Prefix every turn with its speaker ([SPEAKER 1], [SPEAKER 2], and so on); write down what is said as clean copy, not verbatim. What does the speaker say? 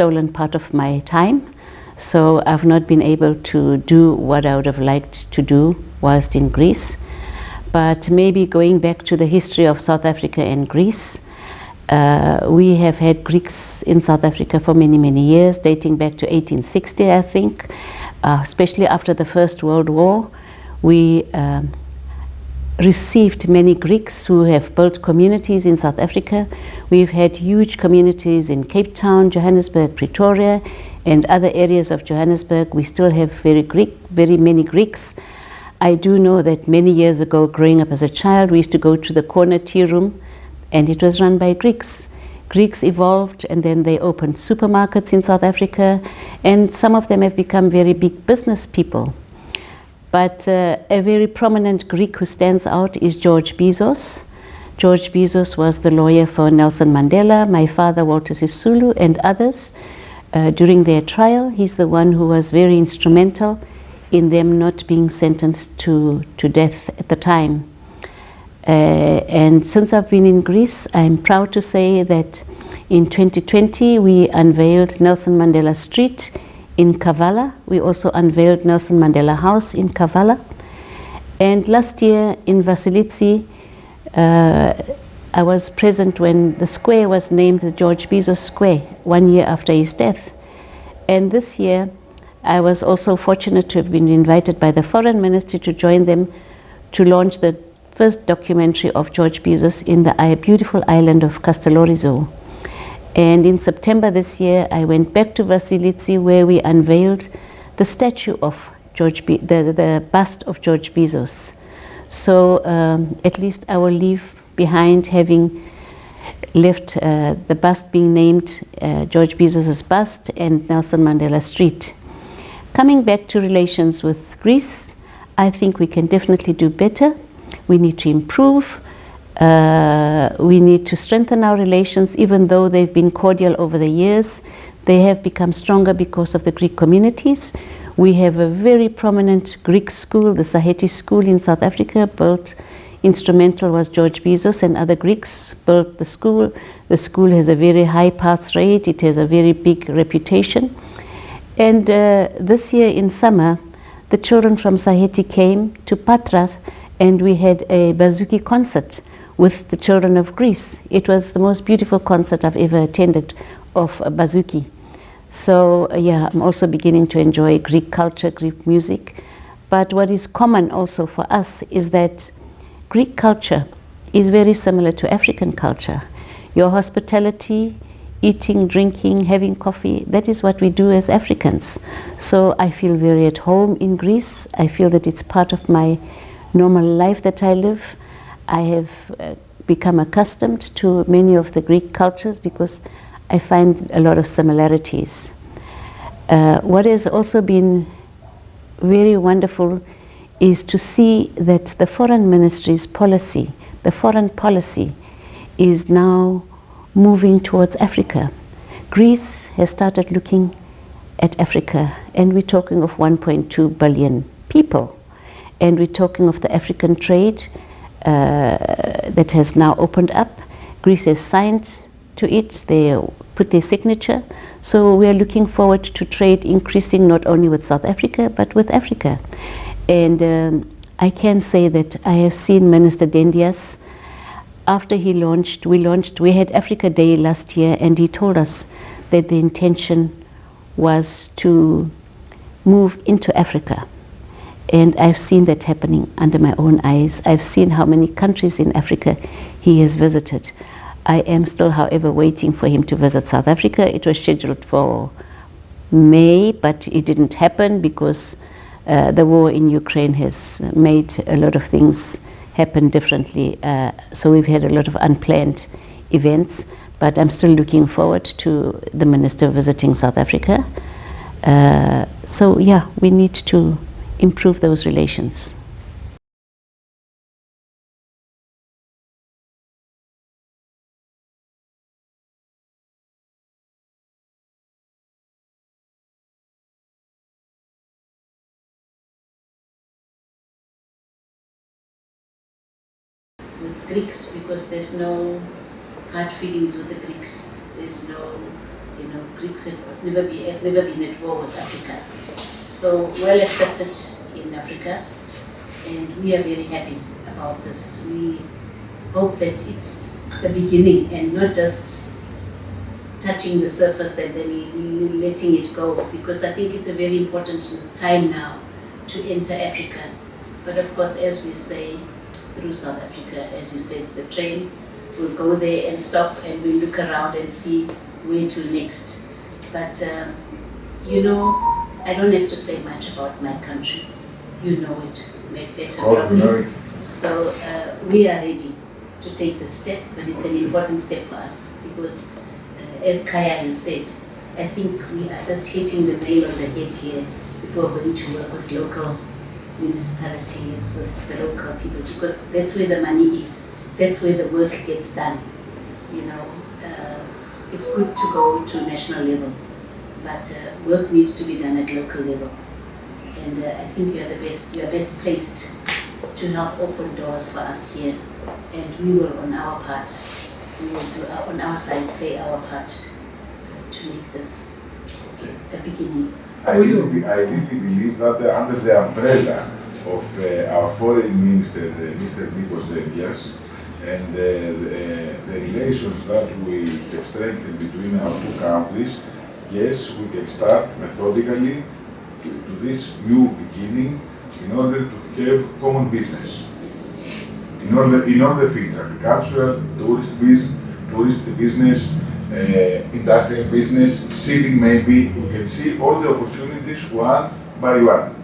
[SPEAKER 1] stolen part of my time. So I've not been able to do what I would have liked to do whilst in Greece. But maybe going back to the history of South Africa and Greece, we have had Greeks in South Africa for many, many years, dating back to 1860, I think. Especially after the First World War, we received many Greeks who have built communities in South Africa. We've had huge communities in Cape Town, Johannesburg, Pretoria, and other areas of Johannesburg. We still have very many Greeks. I do know that many years ago, growing up as a child, we used to go to the corner tea room, and it was run by Greeks. Greeks evolved, and then they opened supermarkets in South Africa, and some of them have become very big business people. But a very prominent Greek who stands out is George Bezos. George Bezos was the lawyer for Nelson Mandela, my father Walter Sisulu, and others during their trial. He's the one who was very instrumental in them not being sentenced to death at the time. And since I've been in Greece, I'm proud to say that in 2020 we unveiled Nelson Mandela Street in Kavala. We also unveiled Nelson Mandela House in Kavala. And last year in Vasilitsi, I was present when the square was named the George Bezos Square 1 year after his death. And this year, I was also fortunate to have been invited by the foreign ministry to join them to launch the first documentary of George Bezos in the beautiful island of Castellorizo. And in September this year, I went back to Vasilitsi where we unveiled the statue of the bust of George Bezos. So at least I will leave behind having left the bust being named George Bezos's bust and Nelson Mandela Street. Coming back to relations with Greece, I think we can definitely do better. We need to improve. We need to strengthen our relations, even though they've been cordial over the years. They have become stronger because of the Greek communities. We have a very prominent Greek school, the Saheti School in South Africa, built. Instrumental was George Bezos, and other Greeks built the school. The school has a very high pass rate. It has a very big reputation. And this year in summer, the children from Saheti came to Patras, and we had a bouzouki concert with the children of Greece. It was the most beautiful concert I've ever attended of bouzouki. So yeah, I'm also beginning to enjoy Greek culture, Greek music. But what is common also for us is that Greek culture is very similar to African culture. Your hospitality, eating, drinking, having coffee, that is what we do as Africans. So I feel very at home in Greece. I feel that it's part of my normal life that I live. I have become accustomed to many of the Greek cultures because I find a lot of similarities. What has also been very wonderful is to see that the foreign ministry's policy, the foreign policy, is now moving towards Africa. Greece has started looking at Africa, and we're talking of 1.2 billion people. And we're talking of the African trade that has now opened up. Greece has signed to it, they put their signature. So we are looking forward to trade increasing not only with South Africa, but with Africa. And I can say that I have seen Minister Dendias. After we had Africa Day last year, and he told us that the intention was to move into Africa. And I've seen that happening under my own eyes. I've seen how many countries in Africa he has visited. I am still, however, waiting for him to visit South Africa. It was scheduled for May, but it didn't happen because the war in Ukraine has made a lot of things happen differently. So we've had a lot of unplanned events, but I'm still looking forward to the minister visiting South Africa. So yeah, we need to improve those relations. With Greeks, because there's no hard feelings with the Greeks. There's no Greeks have never been at war with Africa. So well accepted in Africa, and we are very happy about this. We hope that it's the beginning and not just touching the surface and then letting it go, because I think it's a very important time now to enter Africa. But of course, as we say, through South Africa, as you said, the train will go there and stop, and we'll look around and see where to next. But I don't have to say much about my country. You know it better probably. So we are ready to take the step, but it's an important step for us because, as Kaya has said, I think we are just hitting the nail on the head here before going to work with local municipalities, with the local people, because that's where the money is. That's where the work gets done. It's good to go to national level, but work needs to be done at local level. And I think you are best placed to help open doors for us here. And we will, on our part, on our side, play our part to make this a beginning.
[SPEAKER 2] I really believe that under the umbrella of our foreign minister, Mr. Nikos Dendias, and the relations that we have strengthened between our two countries, yes, we can start methodically to this new beginning in order to have common business.
[SPEAKER 1] Yes.
[SPEAKER 2] In all the fields, agricultural, tourist business, industrial business, shipping maybe, we can see all the opportunities one by one.